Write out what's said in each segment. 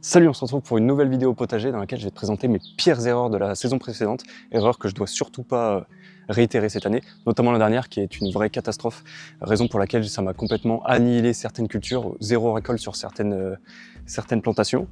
Salut, on se retrouve pour une nouvelle vidéo potager dans laquelle je vais te présenter mes pires erreurs de la saison précédente, erreurs que je dois surtout pas réitérer cette année, notamment la dernière qui est une vraie catastrophe, raison pour laquelle ça m'a complètement annihilé certaines cultures, zéro récolte sur certaines plantations.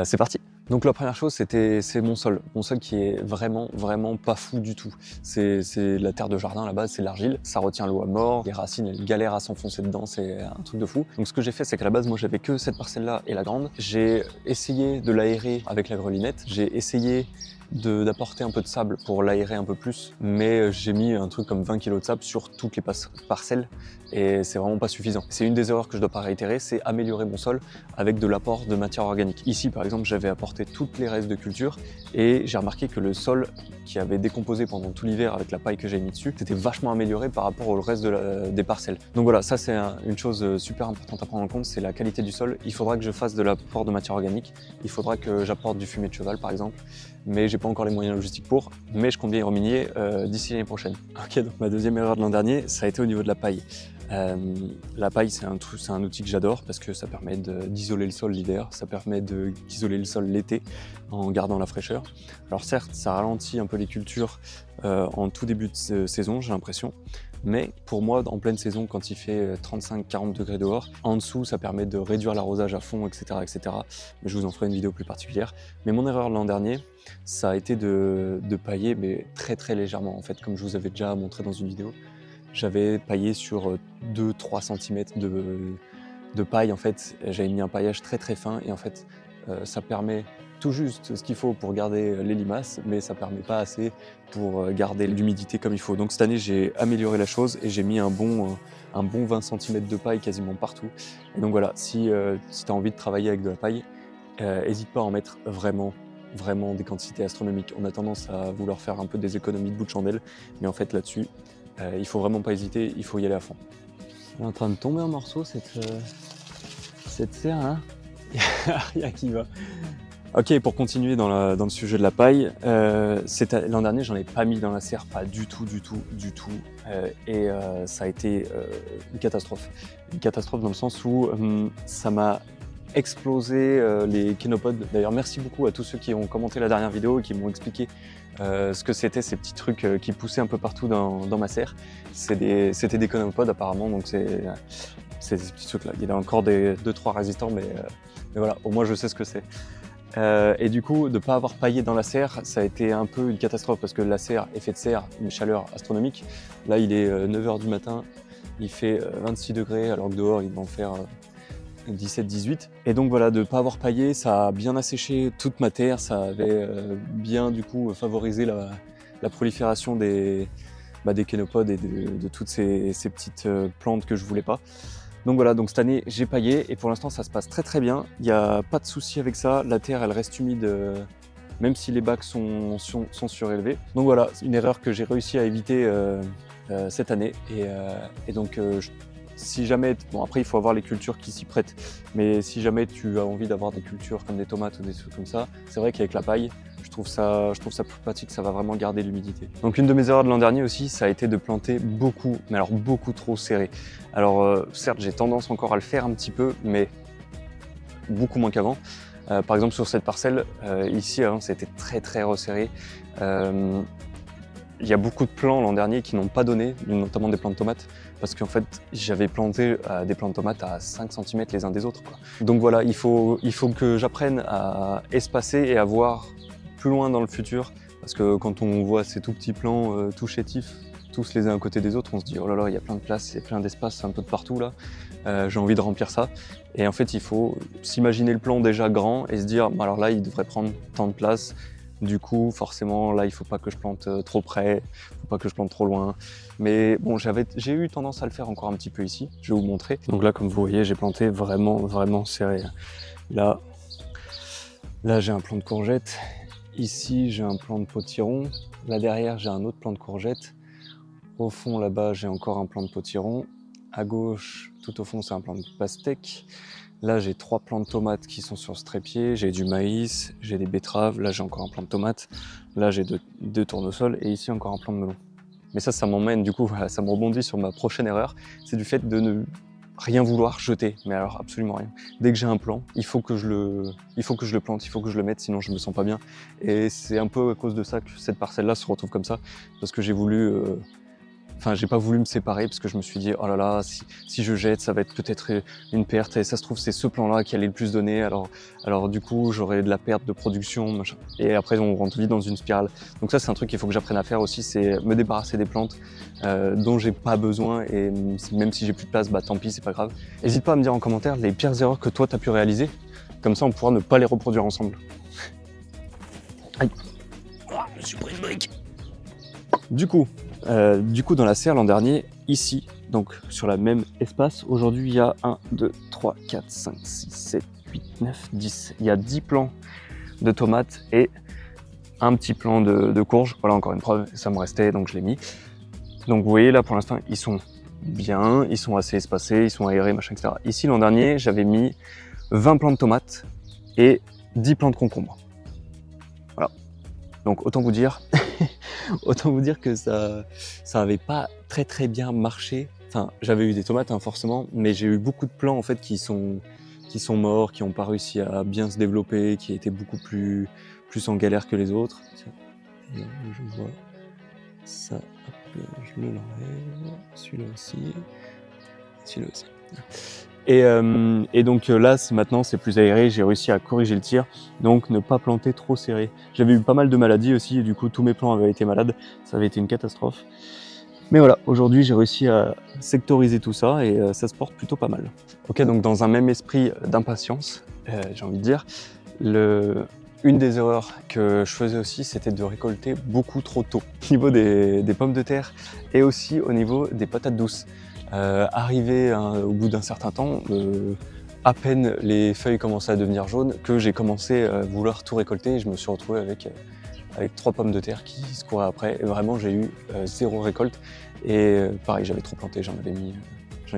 C'est parti. Donc la première chose, c'est mon sol qui est vraiment pas fou du tout. C'est la terre de jardin à la base, c'est l'argile, ça retient l'eau à mort, les racines elles galèrent à s'enfoncer dedans, c'est un truc de fou. Donc ce que j'ai fait, c'est qu'à la base moi j'avais que cette parcelle là et la grande. J'ai essayé de l'aérer avec la grelinette, j'ai essayé d'apporter un peu de sable pour l'aérer un peu plus, mais j'ai mis un truc comme 20 kg de sable sur toutes les parcelles et c'est vraiment pas suffisant. C'est une des erreurs que je dois pas réitérer, c'est améliorer mon sol avec de l'apport de matière organique. Ici par exemple j'avais apporté toutes les restes de culture et j'ai remarqué que le sol qui avait décomposé pendant tout l'hiver avec la paille que j'ai mis dessus, c'était vachement amélioré par rapport au reste des parcelles. Donc voilà, ça c'est une chose super importante à prendre en compte, c'est la qualité du sol. Il faudra que je fasse de l'apport de matière organique, il faudra que j'apporte du fumier de cheval par exemple, mais j'ai pas encore les moyens logistiques pour, mais je compte bien y reminier d'ici l'année prochaine. Ok, donc ma deuxième erreur de l'an dernier, ça a été au niveau de la paille. La paille, c'est un outil que j'adore parce que ça permet d'isoler le sol l'hiver, ça permet d'isoler le sol l'été en gardant la fraîcheur. Alors certes, ça ralentit un peu les cultures en tout début de saison, j'ai l'impression, mais pour moi, en pleine saison, quand il fait 35-40 degrés dehors, en dessous, ça permet de réduire l'arrosage à fond, etc., etc. Mais je vous en ferai une vidéo plus particulière. Mais mon erreur de l'an dernier, ça a été de pailler, mais très légèrement en fait, comme je vous avais déjà montré dans une vidéo. J'avais paillé sur 2-3 cm de paille en fait, j'avais mis un paillage très fin et en fait ça permet tout juste ce qu'il faut pour garder les limaces, mais ça permet pas assez pour garder l'humidité comme il faut. Donc cette année j'ai amélioré la chose et j'ai mis un bon 20 cm de paille quasiment partout. Et donc voilà, si tu as envie de travailler avec de la paille, n'hésite pas à en mettre vraiment des quantités astronomiques. On a tendance à vouloir faire un peu des économies de bout de chandelle, mais en fait là-dessus, il faut vraiment pas hésiter, il faut y aller à fond. Elle est en train de tomber en morceaux cette serre là. Il y a qui va. Ok, pour continuer dans le sujet de la paille, l'an dernier j'en ai pas mis dans la serre, pas du tout, et ça a été une catastrophe. Une catastrophe dans le sens où ça m'a explosé les kénopodes. D'ailleurs, merci beaucoup à tous ceux qui ont commenté la dernière vidéo et qui m'ont expliqué ce que c'était ces petits trucs qui poussaient un peu partout dans ma serre. C'était des kénopodes apparemment, donc c'est ces petits trucs là. Il y a encore 2-3 résistants, mais voilà, au moins je sais ce que c'est. Et du coup, de ne pas avoir paillé dans la serre, ça a été un peu une catastrophe parce que la serre, effet de serre, une chaleur astronomique. Là, il est 9 h du matin, il fait 26 degrés alors que dehors, il va en faire 17-18. Et donc voilà, de ne pas avoir paillé, ça a bien asséché toute ma terre, ça avait bien du coup favorisé la prolifération des kénopodes et de toutes ces petites plantes que je voulais pas. Donc voilà, donc cette année j'ai paillé et pour l'instant ça se passe très bien, il n'y a pas de souci avec ça, la terre elle reste humide même si les bacs sont surélevés. Donc voilà, une erreur que j'ai réussi à éviter cette année et donc si jamais, bon après il faut avoir les cultures qui s'y prêtent, mais si jamais tu as envie d'avoir des cultures comme des tomates ou des trucs comme ça, c'est vrai qu'avec la paille, je trouve ça plus pratique, ça va vraiment garder l'humidité. Donc une de mes erreurs de l'an dernier aussi, ça a été de planter beaucoup, mais alors beaucoup trop serré. Alors certes j'ai tendance encore à le faire un petit peu, mais beaucoup moins qu'avant. Par exemple sur cette parcelle, ici avant c'était très resserré. Il y a beaucoup de plants l'an dernier qui n'ont pas donné, notamment des plants de tomates, parce qu'en fait j'avais planté des plants de tomates à 5 cm les uns des autres, quoi. Donc voilà, il faut que j'apprenne à espacer et à voir plus loin dans le futur, parce que quand on voit ces tout petits plants tout chétifs, tous les uns à côté des autres, on se dit oh là là, il y a plein de place, il y a plein d'espace un peu de partout là, j'ai envie de remplir ça. Et en fait il faut s'imaginer le plan déjà grand et se dire alors là il devrait prendre tant de place. Du coup, forcément, là, il ne faut pas que je plante trop près, il ne faut pas que je plante trop loin. Mais bon, j'ai eu tendance à le faire encore un petit peu ici, je vais vous montrer. Donc là, comme vous voyez, j'ai planté vraiment serré. Là j'ai un plant de courgettes. Ici, j'ai un plant de potiron. Là derrière, j'ai un autre plant de courgettes. Au fond, là-bas, j'ai encore un plant de potiron. À gauche, tout au fond, c'est un plant de pastèque. Là, j'ai 3 plants de tomates qui sont sur ce trépied, j'ai du maïs, j'ai des betteraves, là j'ai encore un plant de tomates, là j'ai deux tournesols et ici encore un plant de melon. Mais ça m'emmène, du coup, ça me rebondit sur ma prochaine erreur, c'est du fait de rien vouloir jeter, mais alors absolument rien. Dès que j'ai un plan, il faut que je le plante, il faut que je le mette, sinon je me sens pas bien. Et c'est un peu à cause de ça que cette parcelle-là se retrouve comme ça, parce que j'ai pas voulu me séparer, parce que je me suis dit, oh là là, si je jette, ça va être peut-être une perte, et ça se trouve c'est ce plan-là qui allait le plus donner, alors du coup j'aurai de la perte de production, machin. Et après on rentre vite dans une spirale. Donc ça c'est un truc qu'il faut que j'apprenne à faire aussi, c'est me débarrasser des plantes dont j'ai pas besoin, et même si j'ai plus de place, bah tant pis, c'est pas grave. N'hésite pas à me dire en commentaire les pires erreurs que toi t'as pu réaliser, comme ça on pourra ne pas les reproduire ensemble. Aïe, oh, je me suis pris une brique. Du coup, dans la serre l'an dernier, ici, donc sur la même espace, aujourd'hui il y a 1, 2, 3, 4, 5, 6, 7, 8, 9, 10. Il y a 10 plants de tomates et un petit plant de courges. Voilà, encore une preuve, ça me restait, donc je l'ai mis. Donc vous voyez là pour l'instant, ils sont bien, ils sont assez espacés, ils sont aérés, machin, etc. Ici l'an dernier, j'avais mis 20 plants de tomates et 10 plants de concombres. Voilà. Donc autant vous dire que ça avait pas très bien marché. Enfin, j'avais eu des tomates forcément, mais j'ai eu beaucoup de plants en fait qui sont morts, qui n'ont pas réussi à bien se développer, qui étaient beaucoup plus en galère que les autres. Tiens, je vois ça, hop, je me l'enlève, celui-là aussi. Et donc là, maintenant, c'est plus aéré, j'ai réussi à corriger le tir, donc ne pas planter trop serré. J'avais eu pas mal de maladies aussi, et du coup, tous mes plants avaient été malades, ça avait été une catastrophe. Mais voilà, aujourd'hui, j'ai réussi à sectoriser tout ça, et ça se porte plutôt pas mal. Ok, donc dans un même esprit d'impatience, j'ai envie de dire, une des erreurs que je faisais aussi, c'était de récolter beaucoup trop tôt, au niveau des pommes de terre, et aussi au niveau des patates douces. Arrivé au bout d'un certain temps, à peine les feuilles commençaient à devenir jaunes, que j'ai commencé à vouloir tout récolter, et je me suis retrouvé avec 3 pommes de terre qui se couraient après, et vraiment j'ai eu 0 récolte. Et pareil, j'avais trop planté, j'en ai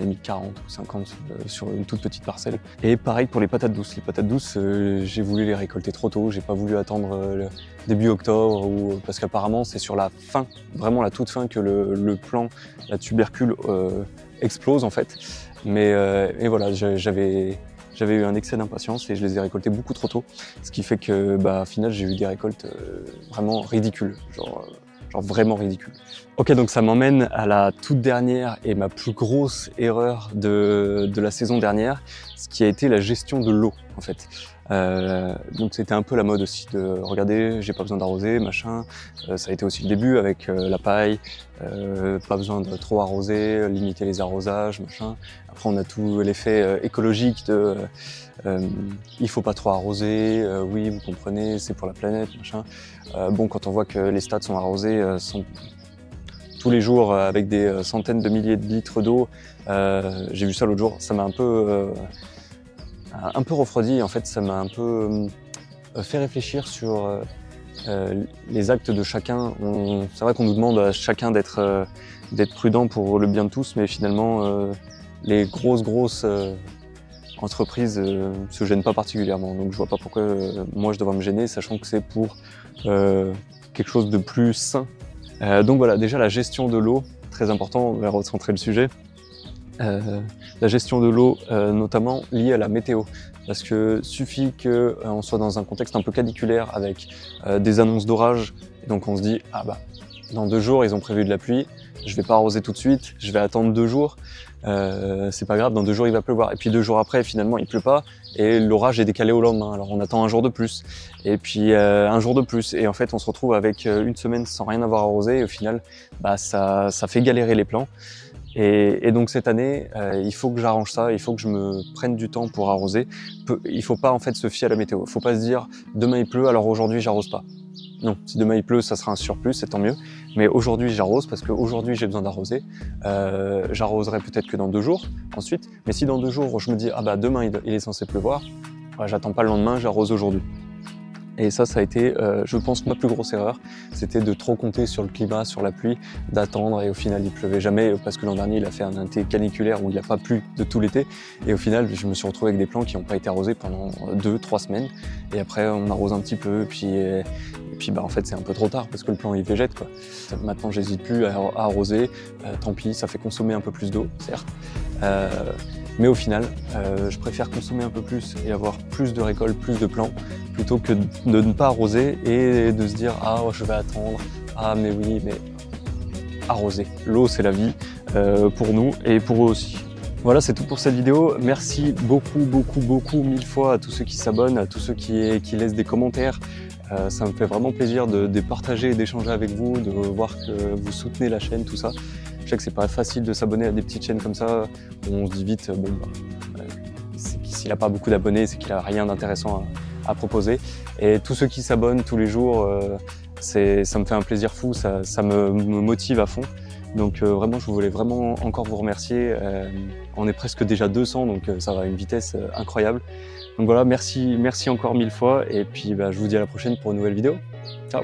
mis 40 ou 50 sur une toute petite parcelle. Et pareil pour les patates douces. Les patates douces, j'ai voulu les récolter trop tôt, j'ai pas voulu attendre début octobre, parce qu'apparemment c'est sur la fin, vraiment la toute fin, que le plant, la tubercule explose en fait. Et voilà, j'avais eu un excès d'impatience et je les ai récoltés beaucoup trop tôt. Ce qui fait que, au final, j'ai eu des récoltes vraiment ridicules. Genre vraiment ridicule. Ok, donc ça m'emmène à la toute dernière et ma plus grosse erreur de la saison dernière, ce qui a été la gestion de l'eau en fait. Donc c'était un peu la mode aussi de regarder, j'ai pas besoin d'arroser, machin. Ça a été aussi le début avec la paille, pas besoin de trop arroser, limiter les arrosages, machin. Après on a tout l'effet écologique de il faut pas trop arroser, oui vous comprenez, c'est pour la planète, machin. Bon, quand on voit que les stades sont arrosés tous les jours avec des centaines de milliers de litres d'eau, j'ai vu ça l'autre jour, ça m'a un peu refroidi. En fait, ça m'a un peu fait réfléchir sur les actes de chacun. C'est vrai qu'on nous demande à chacun d'être prudent pour le bien de tous, mais finalement, les grosses entreprises se gênent pas particulièrement. Donc je vois pas pourquoi moi je devrais me gêner, sachant que c'est pour quelque chose de plus sain. Donc voilà, déjà la gestion de l'eau, très important, on va recentrer le sujet. La gestion de l'eau, notamment liée à la météo. Parce que suffit qu'on soit dans un contexte un peu caniculaire avec des annonces d'orage, et donc on se dit, ah bah, dans 2 jours ils ont prévu de la pluie, je vais pas arroser tout de suite, je vais attendre 2 jours, c'est pas grave, dans 2 jours il va pleuvoir. Et puis 2 jours après, finalement il pleut pas, et l'orage est décalé au lendemain, alors on attend 1 jour de plus, et puis 1 jour de plus, et en fait on se retrouve avec 1 semaine sans rien avoir arrosé, et au final, ça fait galérer les plants. Et donc cette année, il faut que j'arrange ça, il faut que je me prenne du temps pour arroser. Il faut pas en fait se fier à la météo. Il faut pas se dire demain il pleut, alors aujourd'hui j'arrose pas. Non, si demain il pleut, ça sera un surplus, c'est tant mieux. Mais aujourd'hui j'arrose parce qu'aujourd'hui j'ai besoin d'arroser. J'arroserai peut-être que dans 2 jours ensuite. Mais si dans 2 jours je me dis ah bah demain il est censé pleuvoir, j'attends pas le lendemain, j'arrose aujourd'hui. Et ça a été, je pense, ma plus grosse erreur, c'était de trop compter sur le climat, sur la pluie, d'attendre, et au final il pleuvait jamais, parce que l'an dernier il a fait un été caniculaire où il n'a pas plu de tout l'été, et au final je me suis retrouvé avec des plants qui n'ont pas été arrosés pendant 2-3 semaines, et après on arrose un petit peu, et puis en fait c'est un peu trop tard parce que le plant il végète quoi. Maintenant j'hésite plus à arroser, tant pis, ça fait consommer un peu plus d'eau, certes. Mais au final, je préfère consommer un peu plus et avoir plus de récoltes, plus de plants, plutôt que de ne pas arroser et de se dire « Ah, je vais attendre, ah mais oui, mais… » Arroser. L'eau, c'est la vie pour nous et pour eux aussi. Voilà, c'est tout pour cette vidéo. Merci beaucoup, mille fois à tous ceux qui s'abonnent, à tous ceux qui laissent des commentaires. Ça me fait vraiment plaisir de partager et d'échanger avec vous, de voir que vous soutenez la chaîne, tout ça. Je sais que c'est pas facile de s'abonner à des petites chaînes comme ça. On se dit vite, bon, s'il n'a pas beaucoup d'abonnés, c'est qu'il a rien d'intéressant à proposer. Et tous ceux qui s'abonnent tous les jours, ça me fait un plaisir fou, ça me motive à fond. Donc vraiment, je voulais vraiment encore vous remercier. On est presque déjà 200, donc ça va à une vitesse incroyable. Donc voilà, merci encore mille fois. Et puis je vous dis à la prochaine pour une nouvelle vidéo. Ciao!